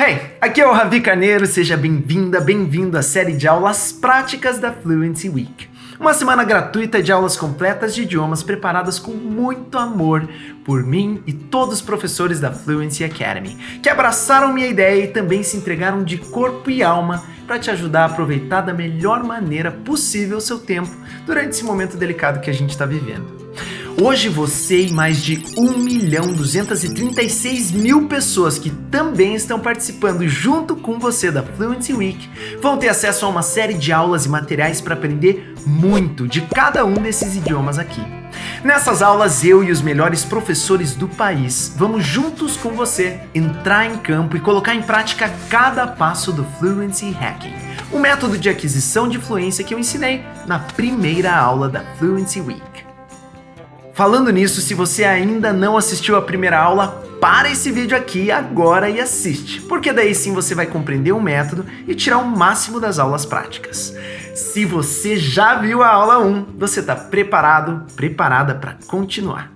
Hey, aqui é o Ravi Carneiro, seja bem-vinda, bem-vindo à série de aulas práticas da Fluency Week. Uma semana gratuita de aulas completas de idiomas preparadas com muito amor por mim e todos os professores da Fluency Academy, que abraçaram minha ideia e também se entregaram de corpo e alma para te ajudar a aproveitar da melhor maneira possível o seu tempo durante esse momento delicado que a gente está vivendo. Hoje você e mais de 1.236.000 pessoas que também estão participando junto com você da Fluency Week vão ter acesso a uma série de aulas e materiais para aprender muito de cada um desses idiomas aqui. Nessas aulas, eu e os melhores professores do país vamos juntos com você entrar em campo e colocar em prática cada passo do Fluency Hacking, o método de aquisição de fluência que eu ensinei na primeira aula da Fluency Week. Falando nisso, se você ainda não assistiu a primeira aula, para esse vídeo aqui agora e assiste, porque daí sim você vai compreender o método e tirar o máximo das aulas práticas. Se você já viu a aula 1, você está preparado, preparada para continuar.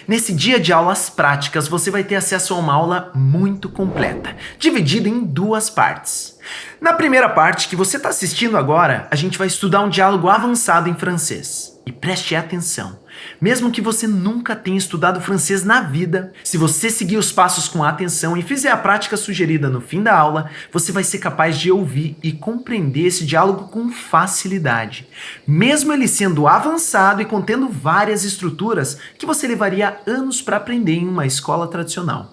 Nesse dia de aulas práticas, você vai ter acesso a uma aula muito completa, dividida em duas partes. Na primeira parte, que você está assistindo agora, a gente vai estudar um diálogo avançado em francês. E preste atenção, mesmo que você nunca tenha estudado francês na vida, se você seguir os passos com atenção e fizer a prática sugerida no fim da aula, você vai ser capaz de ouvir e compreender esse diálogo com facilidade, mesmo ele sendo avançado e contendo várias estruturas que você levaria anos para aprender em uma escola tradicional.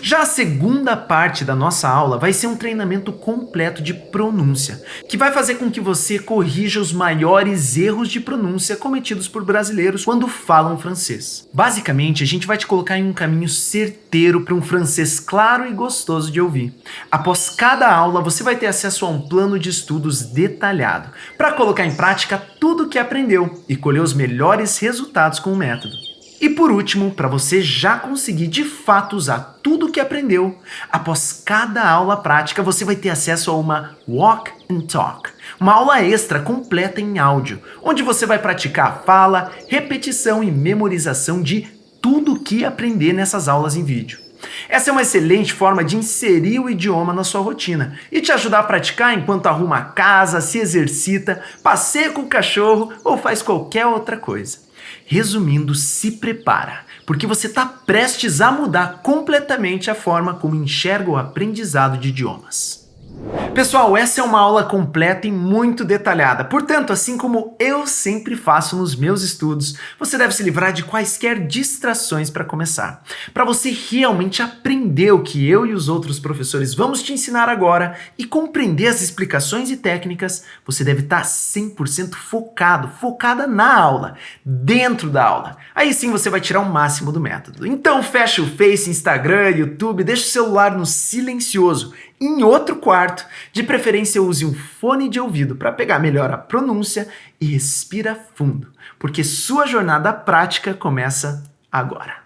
Já a segunda parte da nossa aula vai ser um treinamento completo de pronúncia, que vai fazer com que você corrija os maiores erros de pronúncia cometidos por brasileiros quando falam francês. Basicamente, a gente vai te colocar em um caminho certeiro para um francês claro e gostoso de ouvir. Após cada aula, você vai ter acesso a um plano de estudos detalhado, para colocar em prática tudo o que aprendeu e colher os melhores resultados com o método. E por último, para você já conseguir de fato usar tudo o que aprendeu, após cada aula prática você vai ter acesso a uma Walk and Talk, uma aula extra completa em áudio, onde você vai praticar a fala, repetição e memorização de tudo o que aprender nessas aulas em vídeo. Essa é uma excelente forma de inserir o idioma na sua rotina e te ajudar a praticar enquanto arruma a casa, se exercita, passeia com o cachorro ou faz qualquer outra coisa. Resumindo, se prepara, porque você está prestes a mudar completamente a forma como enxerga o aprendizado de idiomas. Pessoal, essa é uma aula completa e muito detalhada, portanto, assim como eu sempre faço nos meus estudos, você deve se livrar de quaisquer distrações para começar. Para você realmente aprender o que eu e os outros professores vamos te ensinar agora e compreender as explicações e técnicas, você deve estar 100% focada na aula, dentro da aula. Aí sim você vai tirar o máximo do método. Então fecha o Face, Instagram, YouTube, deixa o celular no silencioso, em outro quarto, de preferência use um fone de ouvido para pegar melhor a pronúncia e respira fundo, porque sua jornada prática começa agora.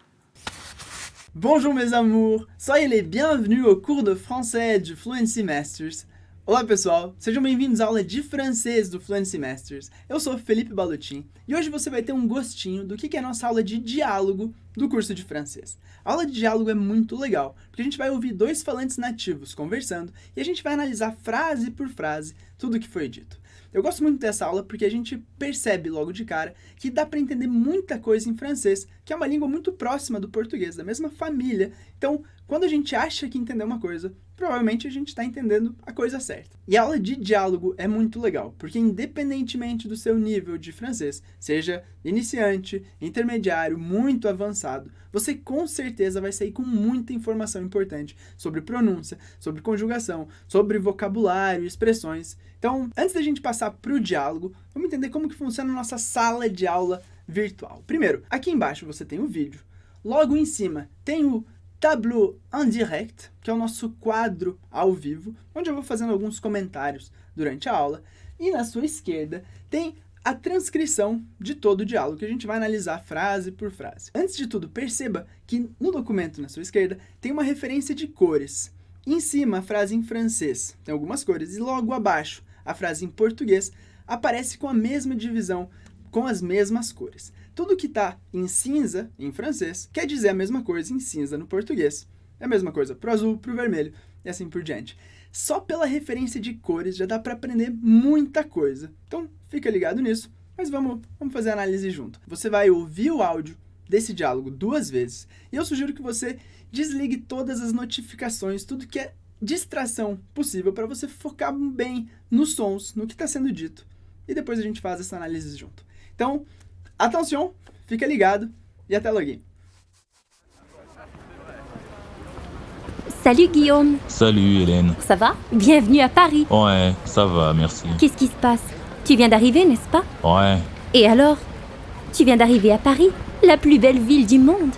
Bonjour mes amours, soyez les bienvenus au cours de français du Fluency Masters. Olá pessoal, sejam bem-vindos à aula de francês do Fluency Masters. Eu sou Felipe Balutin e hoje você vai ter um gostinho do que é a nossa aula de diálogo do curso de francês. A aula de diálogo é muito legal, porque a gente vai ouvir dois falantes nativos conversando e a gente vai analisar frase por frase tudo o que foi dito. Eu gosto muito dessa aula porque a gente percebe logo de cara que dá para entender muita coisa em francês, que é uma língua muito próxima do português, da mesma família. Então, quando a gente acha que entendeu uma coisa, provavelmente a gente está entendendo a coisa certa. E a aula de diálogo é muito legal, porque independentemente do seu nível de francês, seja iniciante, intermediário, muito avançado, você com certeza vai sair com muita informação importante sobre pronúncia, sobre conjugação, sobre vocabulário, expressões. Então, antes da gente passar para o diálogo, vamos entender como que funciona a nossa sala de aula virtual. Primeiro, aqui embaixo você tem o vídeo, logo em cima tem o Tableau en direct, que é o nosso quadro ao vivo, onde eu vou fazendo alguns comentários durante a aula. E na sua esquerda tem a transcrição de todo o diálogo, que a gente vai analisar frase por frase. Antes de tudo, perceba que no documento na sua esquerda tem uma referência de cores. Em cima, a frase em francês tem algumas cores, e logo abaixo, a frase em português aparece com a mesma divisão com as mesmas cores. Tudo que está em cinza, em francês, quer dizer a mesma coisa em cinza no português. É a mesma coisa para o azul, para o vermelho e assim por diante. Só pela referência de cores já dá para aprender muita coisa. Então, fica ligado nisso, mas vamos fazer a análise junto. Você vai ouvir o áudio desse diálogo 2 vezes e eu sugiro que você desligue todas as notificações, tudo que é distração possível para você focar bem nos sons, no que está sendo dito. E depois a gente faz essa análise junto. Então, atenção, fica ligado e até logo. Salut Guillaume. Salut Hélène. Ça va? Bienvenue à Paris. Ouais, ça va, merci. Qu'est-ce qui se passe? Tu viens d'arriver, n'est-ce pas? Ouais, Et alors? Tu viens d'arriver à Paris, la plus belle ville du monde.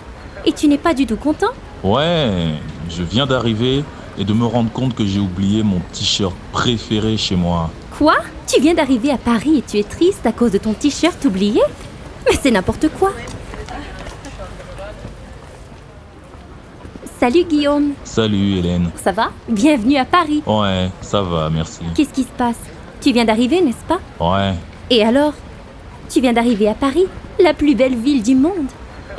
Et tu n'es pas du tout content? ouais, je viens d'arriver et de me rendre compte que j'ai oublié mon t-shirt préféré chez moi. Quoi? Tu viens d'arriver à Paris et tu es triste à cause de ton t-shirt oublié? Mais c'est n'importe quoi. Salut Guillaume. Salut Hélène. Ça va? Bienvenue à Paris. Ouais, ça va, merci. Qu'est-ce qui se passe? Tu viens d'arriver, n'est-ce pas? Ouais, Et alors? Tu viens d'arriver à Paris, la plus belle ville du monde.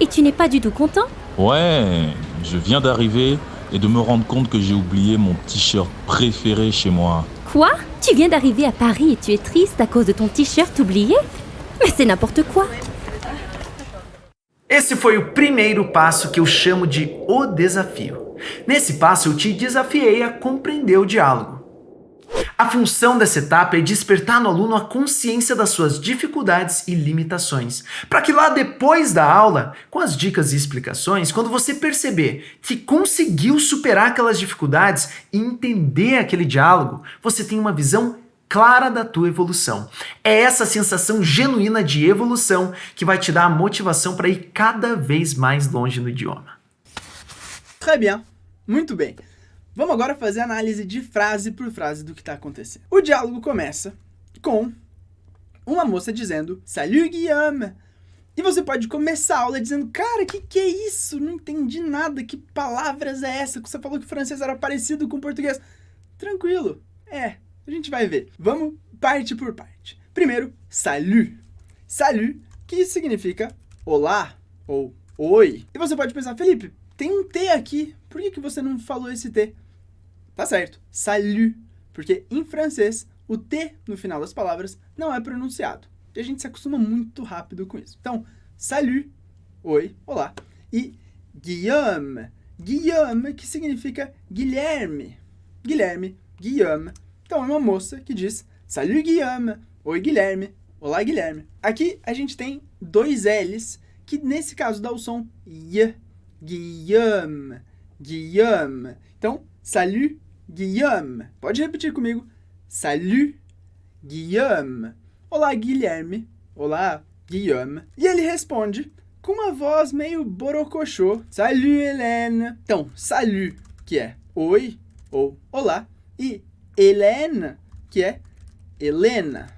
Et tu n'es pas du tout content? ouais, je viens d'arriver et de me rendre compte que j'ai oublié mon t-shirt préféré chez moi. Quoi? Tu viens d'arriver à Paris et tu es triste à cause de ton t-shirt oublié? Mais c'est n'importe quoi. Esse foi o primeiro passo que eu chamo de o desafio. Nesse passo eu te desafiei a compreender o diálogo. A função dessa etapa é despertar no aluno a consciência das suas dificuldades e limitações, para que lá depois da aula, com as dicas e explicações, quando você perceber que conseguiu superar aquelas dificuldades e entender aquele diálogo, você tenha uma visão clara da tua evolução. É essa sensação genuína de evolução que vai te dar a motivação para ir cada vez mais longe no idioma. Très bien, muito bem. Vamos agora fazer a análise de frase por frase do que está acontecendo. O diálogo começa com uma moça dizendo Salut Guillaume! E você pode começar a aula dizendo cara, que é isso? Não entendi nada, que palavras é essa? Você falou que o francês era parecido com o português. Tranquilo, a gente vai ver. Vamos parte por parte. Primeiro, salut. Salut, que significa olá ou oi. E você pode pensar, Felipe, tem um T aqui, por que você não falou esse T? Tá certo, salut, porque em francês o T no final das palavras não é pronunciado. E a gente se acostuma muito rápido com isso. Então, salut, oi, olá. E Guillaume, Guillaume, que significa Guilherme. Guilherme, Guillaume. Então é uma moça que diz Salut Guillaume, oi Guilherme, olá Guilherme. Aqui a gente tem 2 L's, que nesse caso dá o som Y. Guillaume, Guillaume. Então, Salut Guillaume. Pode repetir comigo. Salut Guillaume. Olá Guilherme, olá Guillaume. E ele responde com uma voz meio borocochô. Salut Hélène. Então, salut, que é oi ou olá, e Hélène, que é Helena.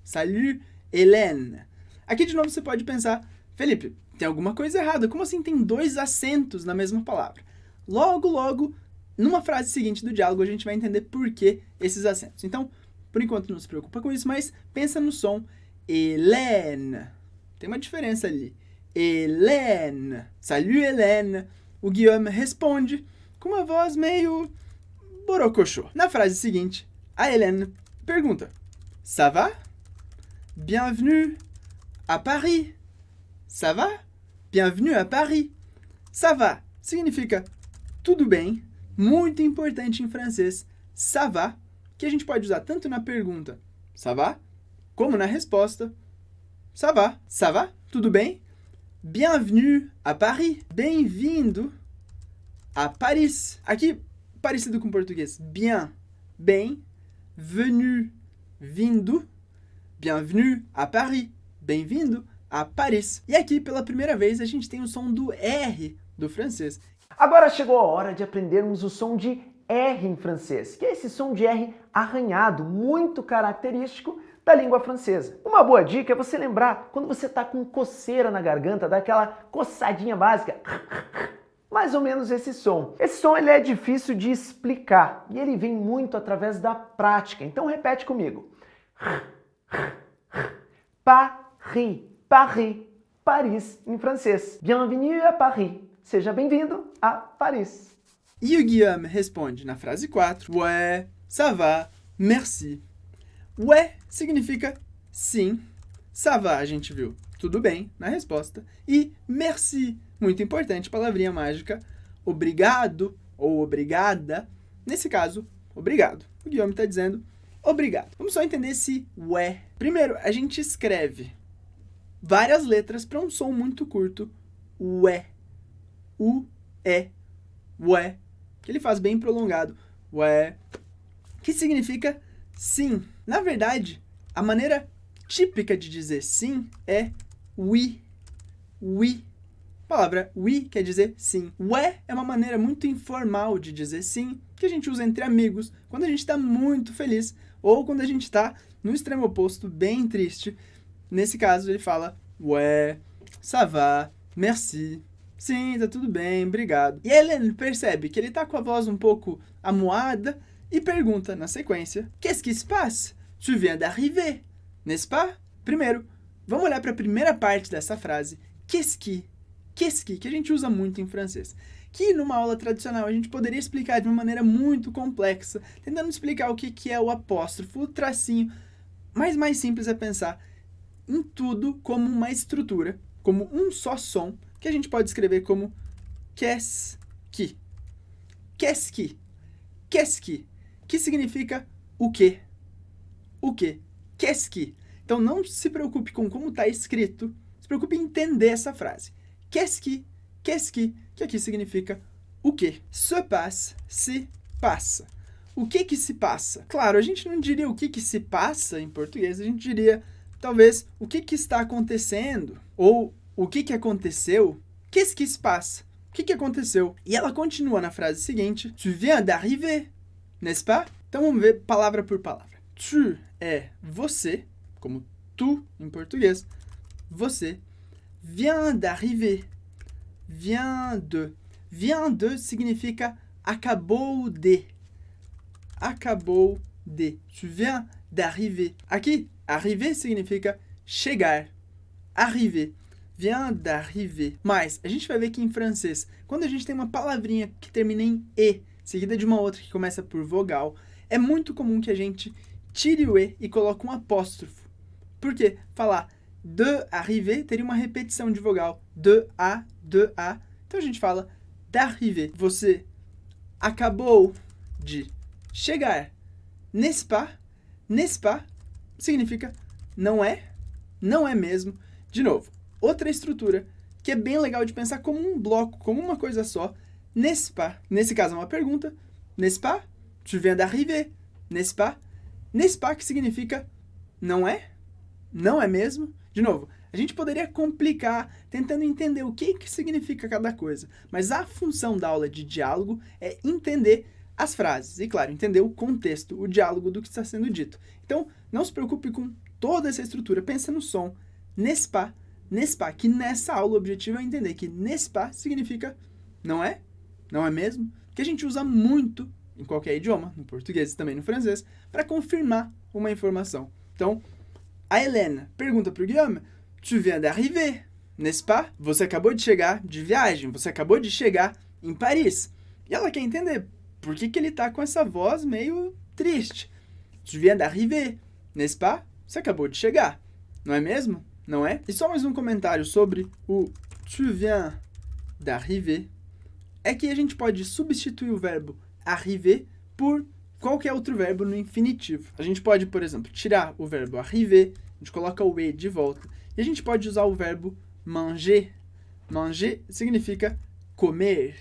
Salut, Hélène. Aqui de novo você pode pensar, Felipe, tem alguma coisa errada. Como assim tem 2 acentos na mesma palavra? Logo, numa frase seguinte do diálogo, a gente vai entender por que esses acentos. Então, por enquanto não se preocupa com isso, mas pensa no som Hélène. Tem uma diferença ali. Hélène. Salut, Hélène. O Guillaume responde com uma voz meio borocochô. Na frase seguinte, a Hélène pergunta Ça va? Bienvenue à Paris. Ça va? Bienvenue à Paris. Ça va significa tudo bem, muito importante em francês, ça va, que a gente pode usar tanto na pergunta ça va, como na resposta ça va, tudo bem? Bienvenue à Paris. Bem-vindo a Paris. Aqui, parecido com o português, bien, bem, venu, vindo, bienvenue à Paris, bem-vindo a Paris. E aqui, pela primeira vez, a gente tem o som do R do francês. Agora chegou a hora de aprendermos o som de R em francês, que é esse som de R arranhado, muito característico da língua francesa. Uma boa dica é você lembrar, quando você está com coceira na garganta, daquela coçadinha básica, mais ou menos esse som. Esse som ele é difícil de explicar e ele vem muito através da prática. Então repete comigo. Paris, Paris. Paris em francês. Bienvenue à Paris. Seja bem-vindo a Paris. E o Guillaume responde na frase 4, ouais, ça va, merci. Ouais significa sim, ça va, a gente viu, tudo bem, na resposta. E merci, muito importante, palavrinha mágica, obrigado ou obrigada. Nesse caso, obrigado. O Guillaume está dizendo obrigado. Vamos só entender esse ouais. Primeiro, a gente escreve várias letras para um som muito curto. Ouais. U-é. Ouais. Que ele faz bem prolongado. Ouais. Que significa sim. Na verdade, a maneira típica de dizer sim é oui. Oui. A palavra oui quer dizer sim. Ouais é uma maneira muito informal de dizer sim, que a gente usa entre amigos, quando a gente está muito feliz, ou quando a gente está no extremo oposto, bem triste. Nesse caso, ele fala ouais, ça va, merci. Sim, tá tudo bem, obrigado. E a Hélène percebe que ele tá com a voz um pouco amuada e pergunta na sequência: Qu'est-ce qui se passe? Tu viens d'arriver, n'est-ce pas? Primeiro, vamos olhar para a primeira parte dessa frase. Qu'est-ce qui, que a gente usa muito em francês. Que numa aula tradicional a gente poderia explicar de uma maneira muito complexa, tentando explicar o que é o apóstrofo, o tracinho. Mas mais simples é pensar em tudo como uma estrutura, como um só som, que a gente pode escrever como qu'est-ce qui. Qu'est-ce qui? Qu'est-ce qui? Que significa o quê? O quê? Qu'est-ce qui? Então não se preocupe com como está escrito, se preocupe em entender essa frase. Qu'est-ce qui? Qu'est-ce qui? Que aqui significa o quê? Se passe, se passa. O que se passa? Claro, a gente não diria o que se passa em português, a gente diria talvez o que está acontecendo, ou o que aconteceu. Qu'est-ce qui se passe? O que aconteceu? E ela continua na frase seguinte, tu viens d'arriver, n'est-ce pas? Então vamos ver palavra por palavra. Tu é você, como tu em português, você. Vient d'arriver, vient de. Vient de significa acabou de. Acabou de. Tu viens d'arriver. Aqui, arriver significa chegar. Arriver. Vient d'arriver. Mas a gente vai ver que em francês, quando a gente tem uma palavrinha que termina em E, seguida de uma outra que começa por vogal, é muito comum que a gente tire o E e coloque um apóstrofo. Por quê? Falar de arriver teria uma repetição de vogal. De a. Então a gente fala d'arriver. Você acabou de chegar. N'est-ce pas? N'est-ce pas significa não é, não é mesmo. De novo, outra estrutura que é bem legal de pensar como um bloco, como uma coisa só. N'est-ce pas? Nesse caso é uma pergunta. N'est-ce pas? Tu viens d'arriver. N'est-ce pas? N'est-ce pas que significa não é? Não é mesmo? De novo, a gente poderia complicar tentando entender o que significa cada coisa, mas a função da aula de diálogo é entender as frases e, claro, entender o contexto, o diálogo do que está sendo dito. Então, não se preocupe com toda essa estrutura, pensa no som n'est-ce pas, que nessa aula o objetivo é entender que n'est-ce pas significa não é? Não é mesmo? Que a gente usa muito em qualquer idioma, no português e também no francês, para confirmar uma informação. Então, a Helena pergunta para o Guillaume, tu viens d'arriver, n'est-ce pas? Você acabou de chegar de viagem, você acabou de chegar em Paris. E ela quer entender por que ele está com essa voz meio triste. Tu viens d'arriver, n'est-ce pas? Você acabou de chegar, não é mesmo? Não é? E só mais um comentário sobre o tu viens d'arriver, é que a gente pode substituir o verbo arriver por qualquer outro verbo no infinitivo. A gente pode, por exemplo, tirar o verbo arriver, a gente coloca o e de volta, e a gente pode usar o verbo manger. Manger significa comer.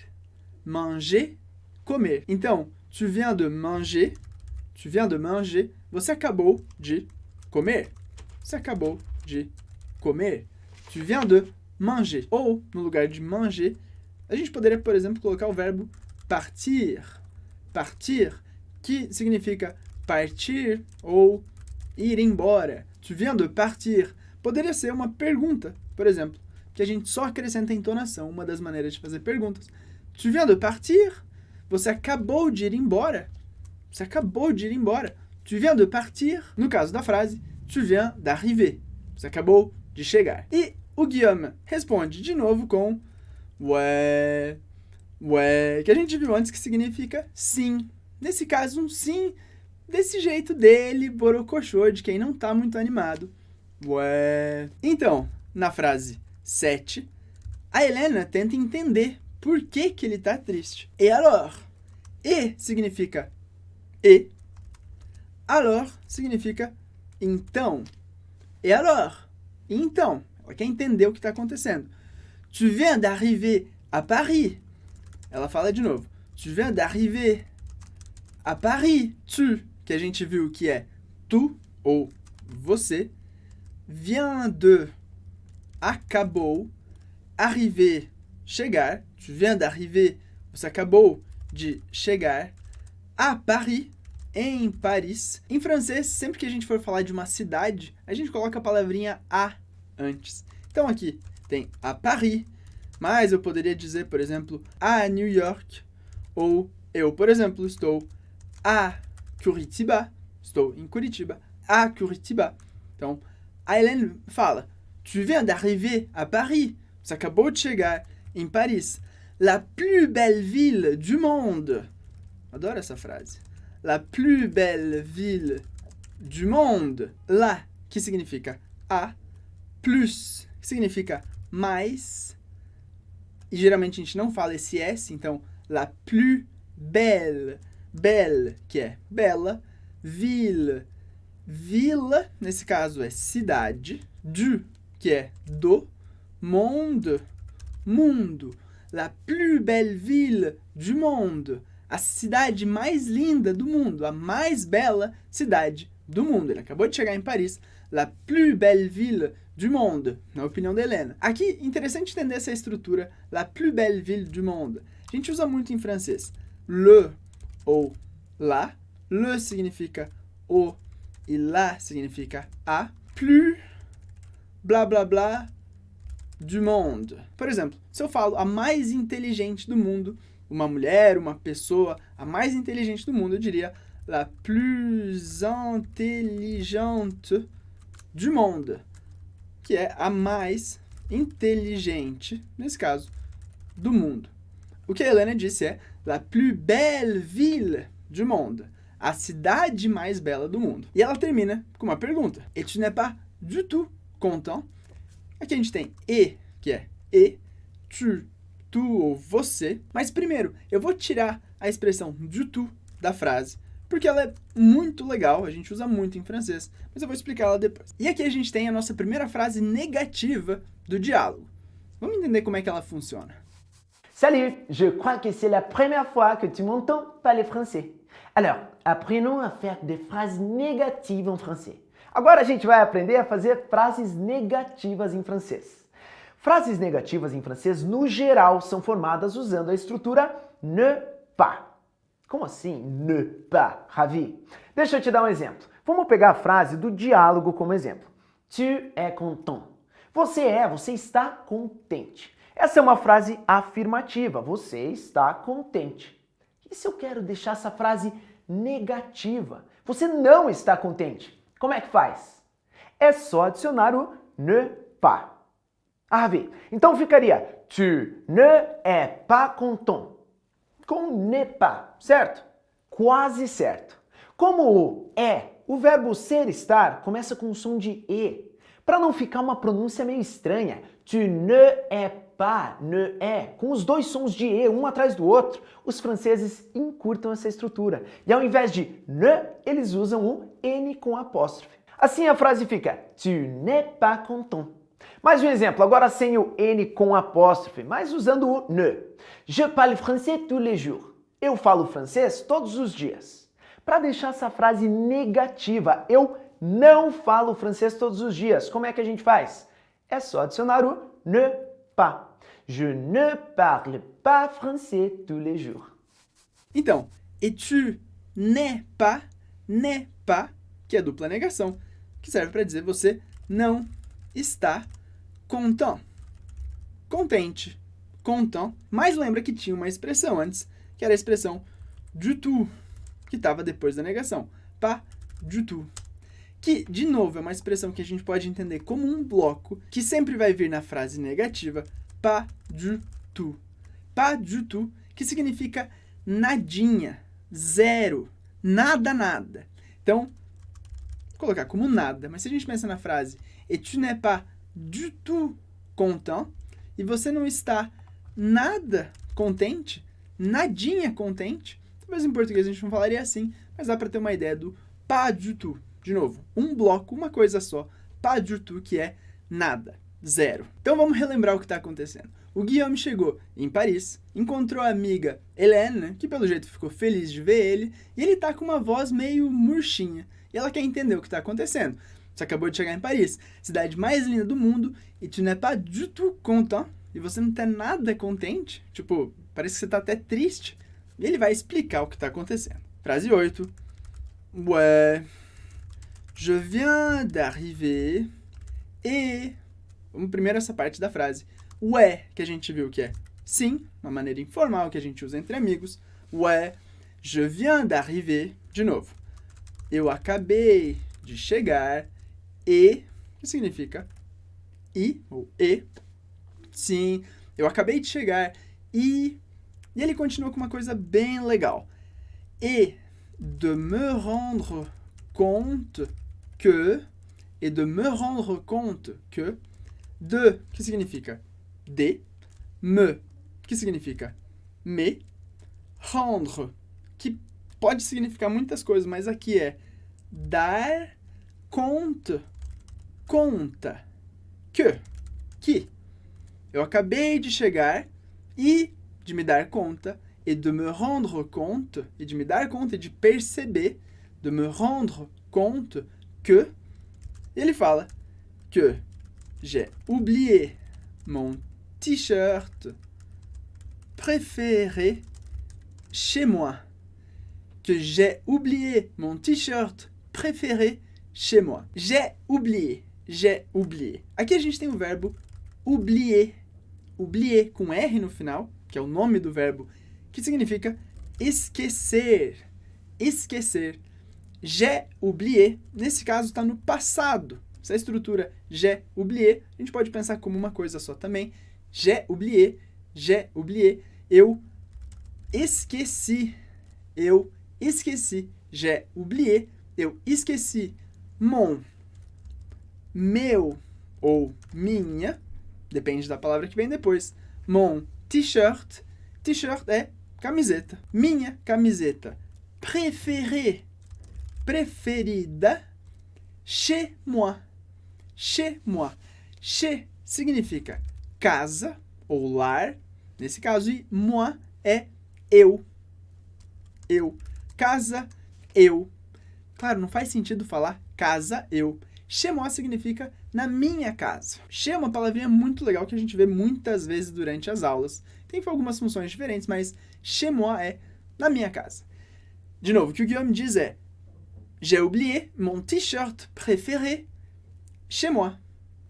Manger, comer. Então, tu viens de manger, você acabou de comer. Você acabou de comer. Tu viens de manger. Ou, no lugar de manger, a gente poderia, por exemplo, colocar o verbo partir. Partir, que significa partir ou ir embora. Tu viens de partir. Poderia ser uma pergunta, por exemplo, que a gente só acrescenta a entonação, uma das maneiras de fazer perguntas. Tu viens de partir? Você acabou de ir embora? Você acabou de ir embora. Tu viens de partir? No caso da frase, tu viens d'arriver. Você acabou de chegar. E o Guillaume responde de novo com ouais, que a gente viu antes que significa sim. Nesse caso, um sim desse jeito dele, borocochô, de quem não tá muito animado. Ouais. Então, na frase 7, a Helena tenta entender por que ele tá triste. Et alors? E significa e. Alors significa então. Et alors? Então. Ela quer entender o que está acontecendo. Tu viens d'arriver à Paris. Ela fala de novo. Tu viens d'arriver à Paris. Tu, que a gente viu que é tu ou você, vient de, acabou, arriver, chegar. Tu viens d'arriver, você acabou de chegar a Paris, em Paris. Em francês, sempre que a gente for falar de uma cidade, a gente coloca a palavrinha a antes. Então aqui tem a Paris, mas eu poderia dizer, por exemplo, a New York, ou eu, por exemplo, estou a Curitiba, estou em Curitiba, a Curitiba. Então, a Hélène fala, tu viens d'arriver à Paris, você acabou de chegar em Paris, la plus belle ville du monde. Adoro essa frase. La plus belle ville du monde. La, que significa a, plus, que significa mais. E geralmente a gente não fala esse S, então, la plus belle. Belle, que é bela. Ville. Vila, nesse caso, é cidade. Du, que é do. Monde. Mundo. La plus belle ville du monde. A cidade mais linda do mundo, a mais bela cidade do mundo. Ele acabou de chegar em Paris. La plus belle ville du monde, na opinião da Helena. Aqui, interessante entender essa estrutura. La plus belle ville du monde. A gente usa muito em francês. Le ou la. Le significa o e la significa a. Plus, blá blá blá, du monde. Por exemplo, se eu falo a mais inteligente do mundo, uma mulher, uma pessoa, a mais inteligente do mundo, eu diria la plus intelligente du monde, que é a mais inteligente, nesse caso, do mundo. O que a Helena disse é la plus belle ville du monde, a cidade mais bela do mundo. E ela termina com uma pergunta. Et tu n'es pas du tout content? Aqui a gente tem e, que é e, tu ou você. Mas primeiro, eu vou tirar a expressão du tout da frase, porque ela é muito legal, a gente usa muito em francês, mas eu vou explicar ela depois. E aqui a gente tem a nossa primeira frase negativa do diálogo. Vamos entender como é que ela funciona. Salut, je crois que c'est la première fois que tu m'entends parler français. Alors, apprenons à faire des phrases négatives en français. Agora a gente vai aprender a fazer frases negativas em francês. Frases negativas em francês, no geral, são formadas usando a estrutura ne pas. Como assim, ne pas, Ravi? Deixa eu te dar um exemplo. Vamos pegar a frase do diálogo como exemplo. Tu es content. Você está contente. Essa é uma frase afirmativa. Você está contente. E se eu quero deixar essa frase negativa? Você não está contente. Como é que faz? É só adicionar o ne pas. Ravi, então ficaria tu ne es pas content. Com ne pas, certo? Quase certo. Como o é, o verbo ser, estar, começa com o som de e. Para não ficar uma pronúncia meio estranha, tu ne es pas, ne é, com os dois sons de e, um atrás do outro, os franceses encurtam essa estrutura. E ao invés de ne, eles usam o n com apóstrofe. Assim a frase fica, tu n'es pas content. Mais um exemplo, agora sem o N com apóstrofe, mas usando o ne. Je parle français tous les jours. Eu falo francês todos os dias. Para deixar essa frase negativa, eu não falo francês todos os dias. Como é que a gente faz? É só adicionar o ne pas. Je ne parle pas français tous les jours. Então, et tu n'es pas, que é dupla negação, que serve para dizer você não está content. Contente, content, mas lembra que tinha uma expressão antes, que era a expressão du tout, que estava depois da negação. Pas du tout. que, de novo, é uma expressão que a gente pode entender como um bloco que sempre vai vir na frase negativa, pas du tout. Pas du tout, que significa nadinha, zero, nada, nada. Então, vou colocar como nada, mas se a gente pensa na frase et tu n'es pas du tout content, e você não está nada contente, nadinha contente, talvez em português a gente não falaria assim, mas dá para ter uma ideia do pas du tout. De novo, um bloco, uma coisa só, pas du tout, que é nada, zero. Então vamos relembrar o que está acontecendo. O Guillaume chegou em Paris, encontrou a amiga Hélène, que pelo jeito ficou feliz de ver ele, e ele tá com uma voz meio murchinha, e ela quer entender o que está acontecendo. Você acabou de chegar em Paris, cidade mais linda do mundo, e tu n'es pas du tout content, e você não tá nada contente, tipo, parece que você tá até triste, e ele vai explicar o que está acontecendo. Frase 8. Ouais, je viens d'arriver et... Vamos primeiro essa parte da frase. Ouais, que a gente viu que é sim, uma maneira informal que a gente usa entre amigos. Ouais, je viens d'arriver. De novo. Eu acabei de chegar e... que significa e, ou e. Sim, eu acabei de chegar e... E ele continua com uma coisa bem legal. Et de me rendre compte que... Et de me rendre compte que... De, que significa de. Me, que significa me. Rendre, que pode significar muitas coisas, mas aqui é dar compte, conta. Que. Eu acabei de chegar e de me dar conta, et de me rendre compte, e de me dar conta, e de perceber, de me rendre compte que, ele fala que j'ai oublié mon t-shirt préféré chez moi. Que j'ai oublié mon t-shirt préféré chez moi. J'ai oublié. J'ai oublié. Aqui a gente tem o verbo oublier. Oublier com R no final, que é o nome do verbo, que significa esquecer. Esquecer. J'ai oublié, nesse caso está no passado. Essa estrutura j'ai oublié, a gente pode pensar como uma coisa só também. J'ai oublié, eu esqueci. Eu esqueci. J'ai oublié, eu esqueci. Meu ou minha, depende da palavra que vem depois. Mon t-shirt. T-shirt é camiseta. Minha camiseta. Préférée. Preferida. Chez moi. Chez moi. Chez significa casa ou lar, nesse caso, e moi é eu. Eu. Casa, eu. Claro, não faz sentido falar casa, eu. Chez moi significa na minha casa. Chez é uma palavrinha muito legal que a gente vê muitas vezes durante as aulas. Tem algumas funções diferentes, mas chez moi é na minha casa. De novo, o que o Guillaume diz é: j'ai oublié mon t-shirt préféré chez moi.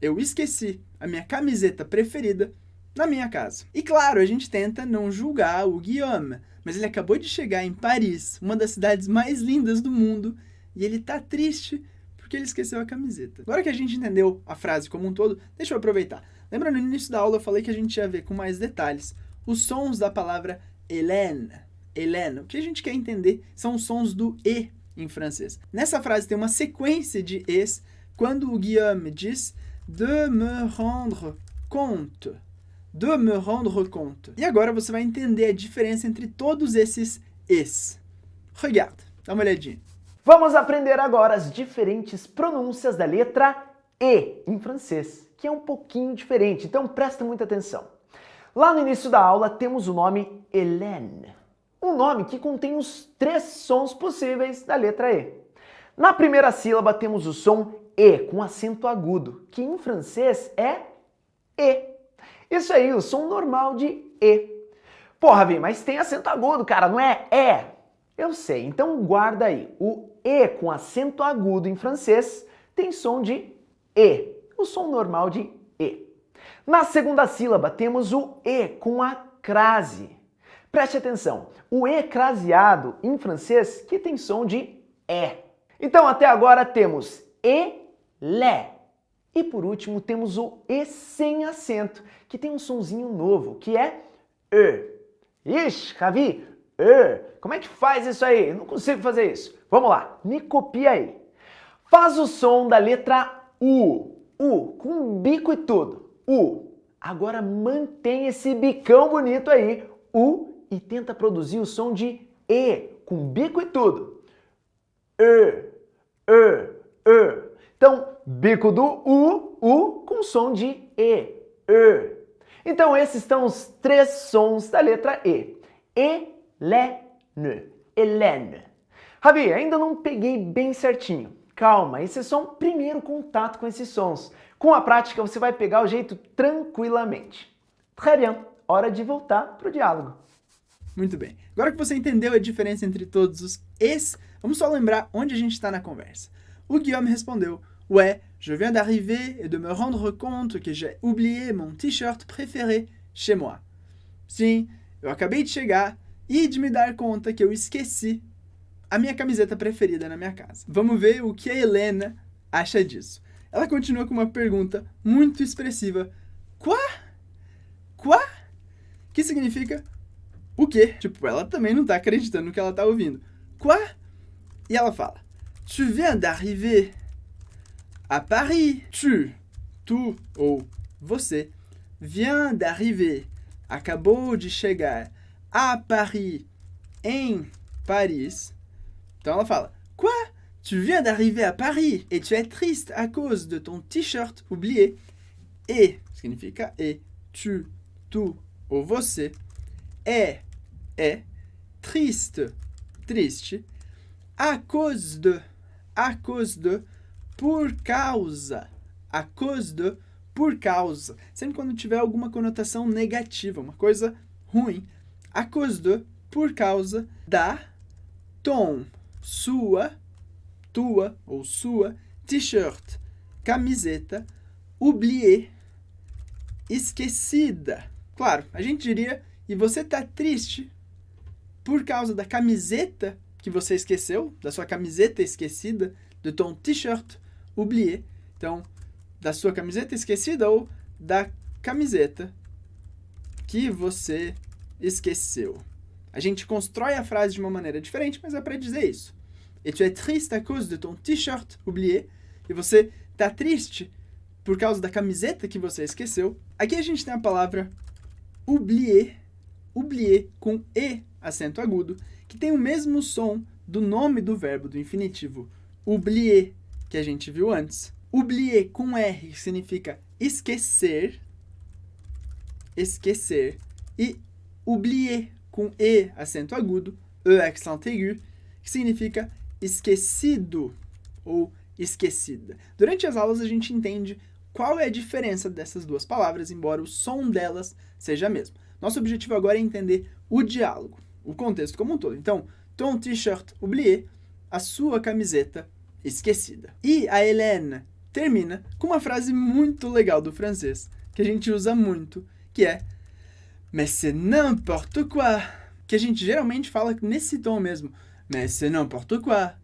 Eu esqueci a minha camiseta preferida na minha casa. E claro, a gente tenta não julgar o Guillaume, mas ele acabou de chegar em Paris, uma das cidades mais lindas do mundo, e ele tá triste porque ele esqueceu a camiseta. Agora que a gente entendeu a frase como um todo, deixa eu aproveitar. Lembra no início da aula eu falei que a gente ia ver com mais detalhes os sons da palavra Hélène. Hélène. O que a gente quer entender são os sons do E em francês. Nessa frase tem uma sequência de Es quando o Guillaume diz de me rendre compte. De me rendre compte. E agora você vai entender a diferença entre todos esses Es. Regarde, dá uma olhadinha. Vamos aprender agora as diferentes pronúncias da letra E em francês, que é um pouquinho diferente, então presta muita atenção. Lá no início da aula temos o nome Hélène, um nome que contém os 3 sons possíveis da letra E. Na primeira sílaba temos o som E com acento agudo, que em francês é E. Isso aí, o som normal de E. Porra, Vim, mas tem acento agudo, cara, não é E? Eu sei, então guarda aí. O E com acento agudo em francês tem som de E, o som normal de E. Na segunda sílaba temos o E com a crase. Preste atenção, o E craseado em francês que tem som de E. Então até agora temos ele. E por último, temos o E sem acento, que tem um sonzinho novo, que é E. Ixi, Ravi, E. Como é que faz isso aí? Eu não consigo fazer isso. Vamos lá, me copia aí. Faz o som da letra U. U, com um bico e tudo. U. Agora mantém esse bicão bonito aí, U, e tenta produzir o som de E, com bico e tudo. E, E, E. Então, bico do U com som de E, E. Então, esses são os 3 sons da letra E. Helene, Helene. Ravi, ainda não peguei bem certinho. Calma, esse é só um primeiro contato com esses sons. Com a prática, você vai pegar o jeito tranquilamente. Très bien, hora de voltar para o diálogo. Muito bem. Agora que você entendeu a diferença entre todos os es, vamos só lembrar onde a gente está na conversa. O Guillaume respondeu: Ouais, je viens d'arriver et de me rendre compte que j'ai oublié mon t-shirt préféré chez moi. Sim, eu acabei de chegar e de me dar conta que eu esqueci a minha camiseta preferida na minha casa. Vamos ver o que a Helena acha disso. Ela continua com uma pergunta muito expressiva. Quoi? Quoi? Que significa o quê? Tipo, ela também não tá acreditando no que ela tá ouvindo. Quoi? E ela fala: Tu viens d'arriver à Paris. Tu ou você, vient d'arriver, acabou de chegar, à Paris, em Paris. Então ela fala: Quoi? Tu viens d'arriver à Paris et tu es triste à cause de ton t-shirt oublié. Et significa e, tu ou você, é triste, à cause de, por causa, à cause de, por causa. Sempre quando tiver alguma conotação negativa, uma coisa ruim. À cause de, por causa da, ton, sua, tua ou sua, t-shirt, camiseta, oublié, esquecida. Claro, a gente diria: e você tá triste por causa da camiseta que você esqueceu, da sua camiseta esquecida, de ton t-shirt oublié. Então, da sua camiseta esquecida ou da camiseta que você esqueceu. A gente constrói a frase de uma maneira diferente, mas é para dizer isso. Et tu es triste à cause de ton t-shirt oublié. E você tá triste por causa da camiseta que você esqueceu. Aqui a gente tem a palavra oublier, oublier com E, acento agudo, que tem o mesmo som do nome do verbo do infinitivo oublier, que a gente viu antes. Oublier com R, que significa esquecer, e oublier com E, acento agudo, E, accent aigu, que significa esquecido ou esquecida. Durante as aulas a gente entende qual é a diferença dessas duas palavras, embora o som delas seja mesmo. Nosso objetivo agora é entender o diálogo, o contexto como um todo. Então, ton t-shirt oublié, a sua camiseta esquecida. E a Helene termina com uma frase muito legal do francês, que a gente usa muito, que é mais c'est n'importe quoi, que a gente geralmente fala nesse tom mesmo. Mais c'est n'importe quoi,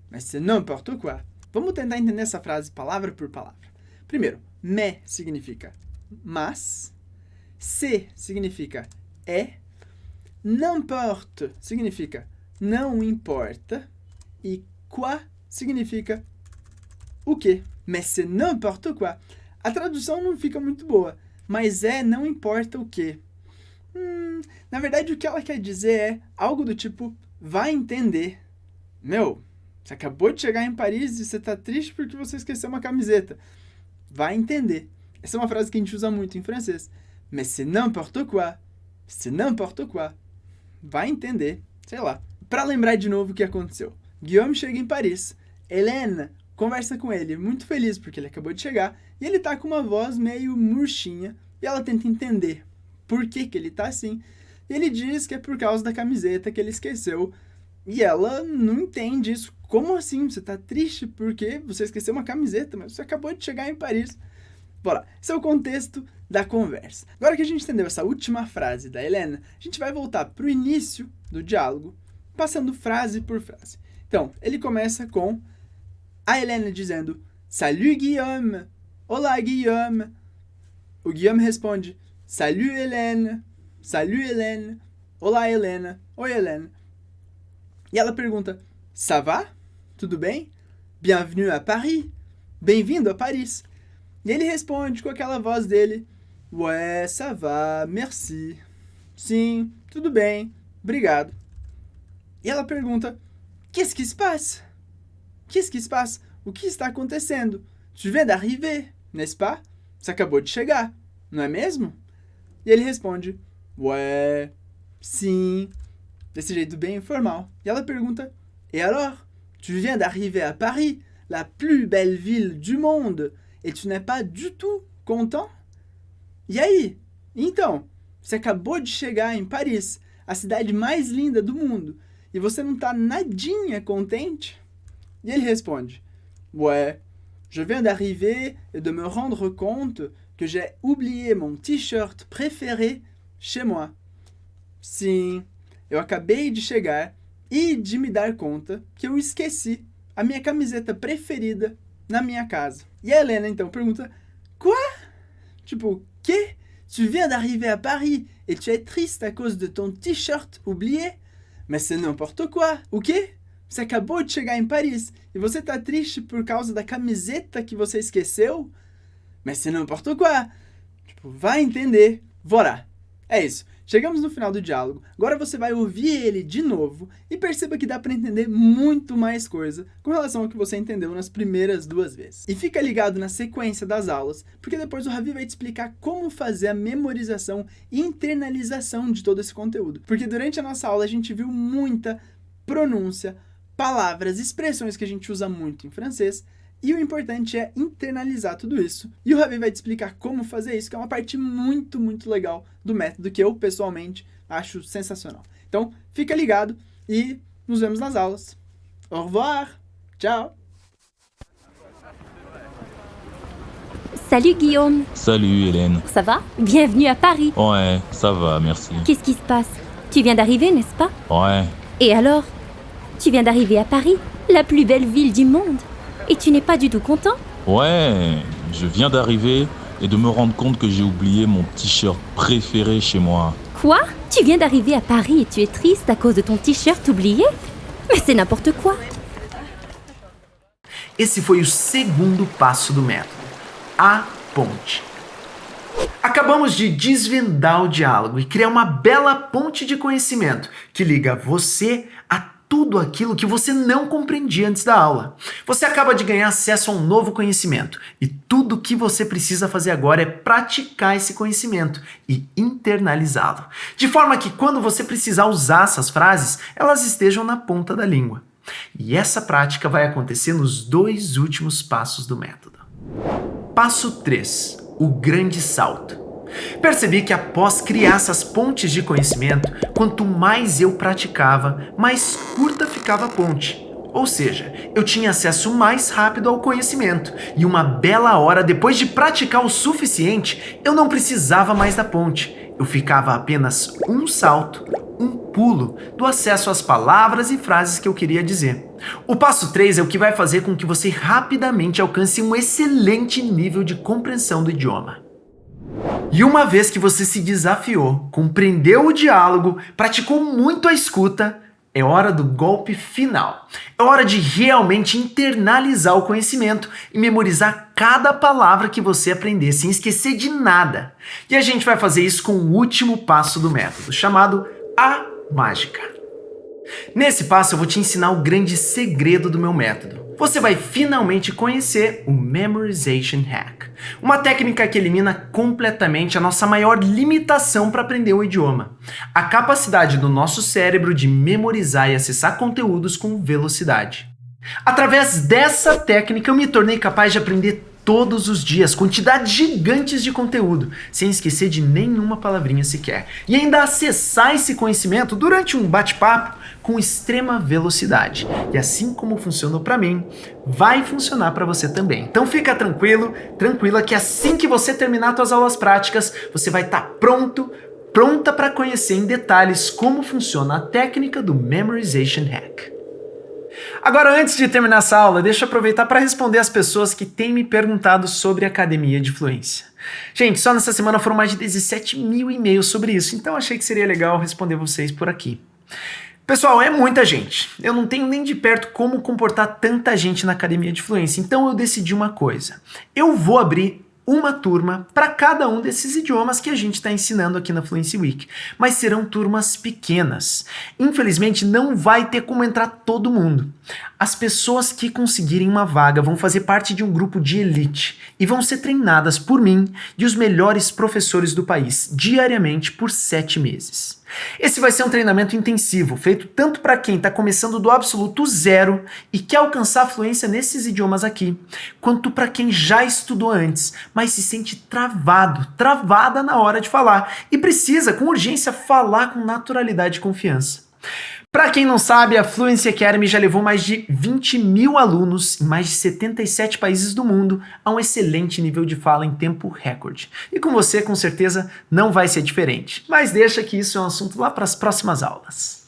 mais c'est n'importe quoi. Vamos tentar entender essa frase palavra por palavra. Primeiro, mais significa mas, c'est significa é, n'importe significa não importa e quoi significa o quê? Mais c'est n'importe quoi. A tradução não fica muito boa, mas não importa o quê. Na verdade, o que ela quer dizer é algo do tipo: vai entender. Meu, você acabou de chegar em Paris e você tá triste porque você esqueceu uma camiseta. Vai entender. Essa é uma frase que a gente usa muito em francês. Mais c'est n'importe quoi. C'est n'importe quoi. Vai entender. Sei lá. Para lembrar de novo o que aconteceu. Guillaume chega em Paris. Helene conversa com ele, muito feliz porque ele acabou de chegar. E ele tá com uma voz meio murchinha. E ela tenta entender por que ele tá assim. E ele diz que é por causa da camiseta que ele esqueceu. E ela não entende isso. Como assim? Você tá triste porque você esqueceu uma camiseta, mas você acabou de chegar em Paris. Bora, esse é o contexto da conversa. Agora que a gente entendeu essa última frase da Helena, a gente vai voltar pro início do diálogo, passando frase por frase. Então, ele começa com a Helena dizendo Salut Guillaume! Olá Guillaume! O Guillaume responde Salut Hélène! Salut Hélène! Olá Helena! Oi Helena! E ela pergunta Ça va? Tudo bem? Bienvenue à Paris! Bem-vindo a Paris! E ele responde com aquela voz dele Ouais, ça va, merci. Sim, tudo bem, obrigado. E ela pergunta Qu'est-ce qui se passe? Qu'est-ce qui se passe? O que está acontecendo? Tu viens d'arriver, n'est-ce pas? Você acabou de chegar, não é mesmo? E ele responde Ouais, sim, desse jeito bem informal. E ela pergunta Et alors? Tu viens d'arriver à Paris, la plus belle ville du monde, et tu n'es pas du tout content? E aí? Então, você acabou de chegar em Paris, a cidade mais linda do mundo, e você não tá nadinha contente? E ele responde Ouais, je viens d'arriver et de me rendre compte que j'ai oublié mon t-shirt préféré chez moi. Sim, eu acabei de chegar e de me dar conta que eu esqueci a minha camiseta preferida na minha casa. E a Helena então pergunta Quoi? Tipo, que? Tu viens d'arriver à Paris et tu es triste à cause de ton t-shirt oublié? Mais c'est n'importe quoi. O quê? Você acabou de chegar em Paris e você tá triste por causa da camiseta que você esqueceu? Mais c'est n'importe quoi. Tipo, vai entender. Voilà. É isso. Chegamos no final do diálogo. Agora você vai ouvir ele de novo e perceba que dá para entender muito mais coisa com relação ao que você entendeu nas primeiras 2 vezes. E fica ligado na sequência das aulas, porque depois o Ravi vai te explicar como fazer a memorização e internalização de todo esse conteúdo. Porque durante a nossa aula a gente viu muita pronúncia, palavras, expressões que a gente usa muito em francês, e o importante é internalizar tudo isso. E o Ravi vai te explicar como fazer isso, que é uma parte muito, muito legal do método que eu, pessoalmente, acho sensacional. Então, fica ligado e nos vemos nas aulas. Au revoir! Tchau! Salut Guillaume, Salut Hélène. ça va? Bienvenue à Paris. Ouais, ça va, merci. Qu'est-ce qui se passe? Tu viens d'arriver, n'est-ce pas? Ouais, Et alors? Tu viens d'arriver à Paris, la plus belle ville du monde. Et tu n'es pas du tout content? ouais, je viens d'arriver et de me rendre compte que j'ai oublié mon t-shirt préféré chez moi. Quoi? Tu viens d'arriver à Paris et tu es triste à cause de ton t-shirt oublié? Mais c'est n'importe quoi. Esse foi o segundo passo do método, a ponte. Acabamos de desvendar o diálogo e criar uma bela ponte de conhecimento que liga você a tudo aquilo que você não compreendia antes da aula. Você acaba de ganhar acesso a um novo conhecimento e tudo o que você precisa fazer agora é praticar esse conhecimento e internalizá-lo, de forma que quando você precisar usar essas frases, elas estejam na ponta da língua. E essa prática vai acontecer nos 2 últimos passos do método. Passo 3, o grande salto. Percebi que após criar essas pontes de conhecimento, quanto mais eu praticava, mais curta ficava a ponte. Ou seja, eu tinha acesso mais rápido ao conhecimento e uma bela hora depois de praticar o suficiente, eu não precisava mais da ponte. Eu ficava a apenas um salto, um pulo do acesso às palavras e frases que eu queria dizer. O passo 3 é o que vai fazer com que você rapidamente alcance um excelente nível de compreensão do idioma. E uma vez que você se desafiou, compreendeu o diálogo, praticou muito a escuta, é hora do golpe final. É hora de realmente internalizar o conhecimento e memorizar cada palavra que você aprender, sem esquecer de nada. E a gente vai fazer isso com o último passo do método, chamado a mágica. Nesse passo eu vou te ensinar o grande segredo do meu método. Você vai finalmente conhecer o Memorization Hack, uma técnica que elimina completamente a nossa maior limitação para aprender o idioma, a capacidade do nosso cérebro de memorizar e acessar conteúdos com velocidade. Através dessa técnica eu me tornei capaz de aprender todos os dias quantidades gigantes de conteúdo, sem esquecer de nenhuma palavrinha sequer, e ainda acessar esse conhecimento durante um bate-papo com extrema velocidade. E assim como funcionou para mim, vai funcionar para você também. Então fica tranquilo, tranquila, que assim que você terminar suas aulas práticas, você vai estar pronta para conhecer em detalhes como funciona a técnica do Memorization Hack. Agora, antes de terminar essa aula, deixa eu aproveitar para responder as pessoas que têm me perguntado sobre a Academia de Fluência. Gente, só nessa semana foram mais de 17 mil e-mails sobre isso, então achei que seria legal responder vocês por aqui. Pessoal, é muita gente. Eu não tenho nem de perto como comportar tanta gente na Academia de Fluência, então eu decidi uma coisa. Eu vou abrir uma turma para cada um desses idiomas que a gente está ensinando aqui na Fluency Week, mas serão turmas pequenas. Infelizmente, não vai ter como entrar todo mundo. As pessoas que conseguirem uma vaga vão fazer parte de um grupo de elite e vão ser treinadas por mim e os melhores professores do país, diariamente por 7 meses. Esse vai ser um treinamento intensivo, feito tanto para quem está começando do absoluto zero e quer alcançar a fluência nesses idiomas aqui, quanto para quem já estudou antes, mas se sente travada na hora de falar e precisa, com urgência, falar com naturalidade e confiança. Para quem não sabe, a Fluency Academy já levou mais de 20 mil alunos em mais de 77 países do mundo a um excelente nível de fala em tempo recorde. E com você, com certeza, não vai ser diferente. Mas deixa que isso é um assunto lá para as próximas aulas.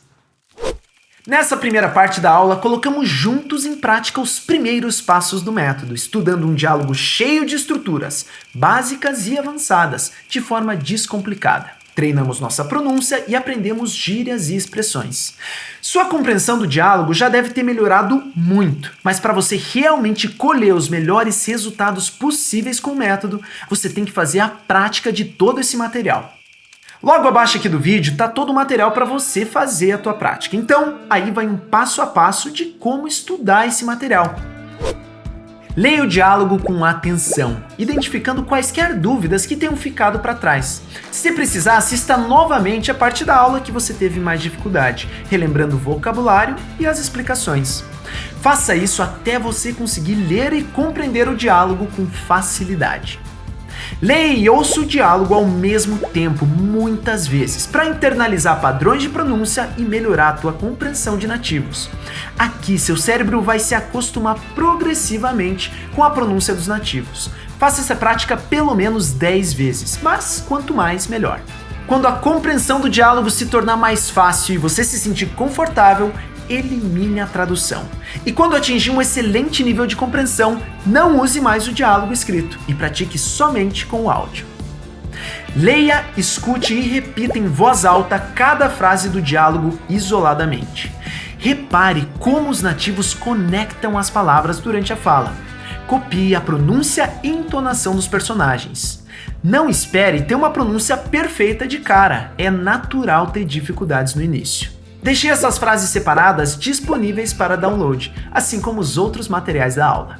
Nessa primeira parte da aula, colocamos juntos em prática os primeiros passos do método, estudando um diálogo cheio de estruturas, básicas e avançadas, de forma descomplicada. Treinamos nossa pronúncia e aprendemos gírias e expressões. Sua compreensão do diálogo já deve ter melhorado muito, mas para você realmente colher os melhores resultados possíveis com o método, você tem que fazer a prática de todo esse material. Logo abaixo aqui do vídeo está todo o material para você fazer a tua prática. Então, aí vai um passo a passo de como estudar esse material. Leia o diálogo com atenção, identificando quaisquer dúvidas que tenham ficado para trás. Se precisar, assista novamente a parte da aula que você teve mais dificuldade, relembrando o vocabulário e as explicações. Faça isso até você conseguir ler e compreender o diálogo com facilidade. Leia e ouça o diálogo ao mesmo tempo, muitas vezes, para internalizar padrões de pronúncia e melhorar a tua compreensão de nativos. Aqui, seu cérebro vai se acostumar progressivamente com a pronúncia dos nativos. Faça essa prática pelo menos 10 vezes, mas quanto mais, melhor. Quando a compreensão do diálogo se tornar mais fácil e você se sentir confortável, elimine a tradução. E quando atingir um excelente nível de compreensão, não use mais o diálogo escrito e pratique somente com o áudio. Leia, escute e repita em voz alta cada frase do diálogo isoladamente. Repare como os nativos conectam as palavras durante a fala. Copie a pronúncia e entonação dos personagens. Não espere ter uma pronúncia perfeita de cara, é natural ter dificuldades no início. Deixei essas frases separadas disponíveis para download, assim como os outros materiais da aula.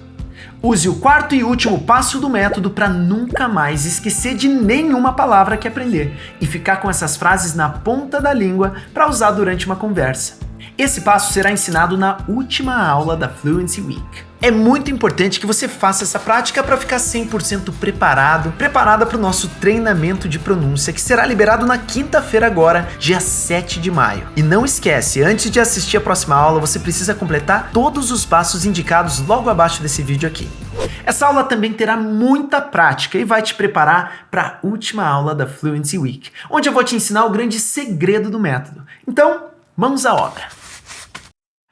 Use o quarto e último passo do método para nunca mais esquecer de nenhuma palavra que aprender e ficar com essas frases na ponta da língua para usar durante uma conversa. Esse passo será ensinado na última aula da Fluency Week. É muito importante que você faça essa prática para ficar 100% preparada para o nosso treinamento de pronúncia, que será liberado na quinta-feira agora, dia 7 de maio. E não esquece, antes de assistir a próxima aula, você precisa completar todos os passos indicados logo abaixo desse vídeo aqui. Essa aula também terá muita prática e vai te preparar para a última aula da Fluency Week, onde eu vou te ensinar o grande segredo do método. Então, mãos à obra!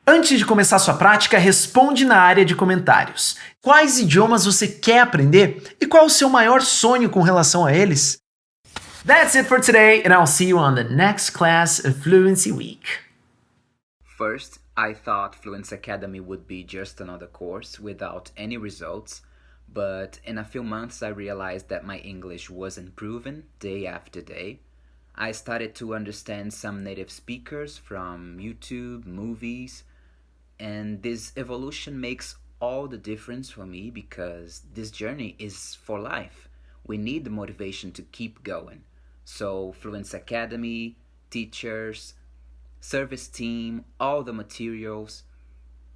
Antes de começar sua prática, responde na área de comentários. Quais idiomas você quer aprender e qual o seu maior sonho com relação a eles? That's it for today, and I'll see you on the next class of Fluency Week. First, I thought Fluency Academy would be just another course without any results, but in a few months I realized that my English was improving day after day. I started to understand some native speakers from YouTube, movies, and this evolution makes all the difference for me because this journey is for life. We need the motivation to keep going. So Fluency Academy, teachers, service team, all the materials,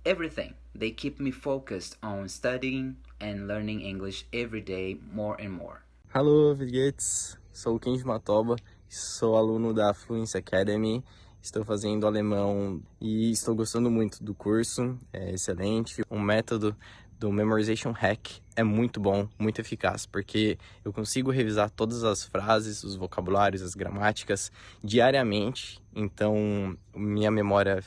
everything. They keep me focused on studying and learning English every day more and more. Alô, Vidguetes, sou o Kenji Matoba, sou aluno da Fluency Academy, estou fazendo alemão e estou gostando muito do curso, é excelente. O método do Memorization Hack é muito bom, muito eficaz, porque eu consigo revisar todas as frases, os vocabulários, as gramáticas diariamente, então minha memória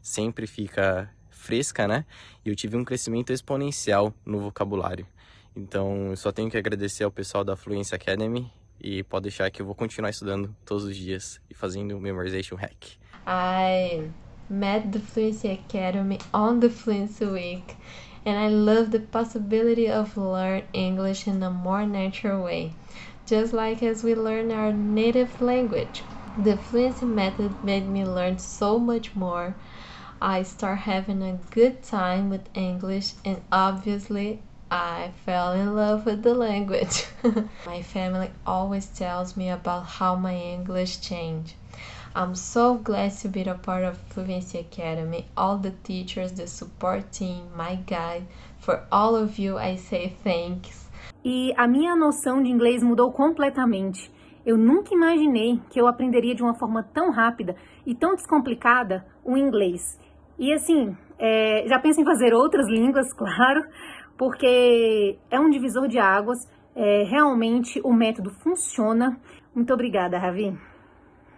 sempre fica fresca, né? E eu tive um crescimento exponencial no vocabulário. Então, eu só tenho que agradecer ao pessoal da Fluency Academy e pode deixar que eu vou continuar estudando todos os dias e fazendo o Memorization Hack. I met the Fluency Academy on the Fluency Week, and I love the possibility of learn English in a more natural way, just like as we learn our native language. The Fluency method made me learn so much more. I start having a good time with English, and obviously I fell in love with the language. My family always tells me about how my English changed. I'm so glad to be a part of Fluency Academy, all the teachers, the support team, my guide. For all of you, I say thanks. E a minha noção de inglês mudou completamente. Eu nunca imaginei que eu aprenderia de uma forma tão rápida e tão descomplicada o inglês. E assim, já penso em fazer outras línguas, claro, porque é um divisor de águas, realmente o método funciona. Muito obrigada, Ravi.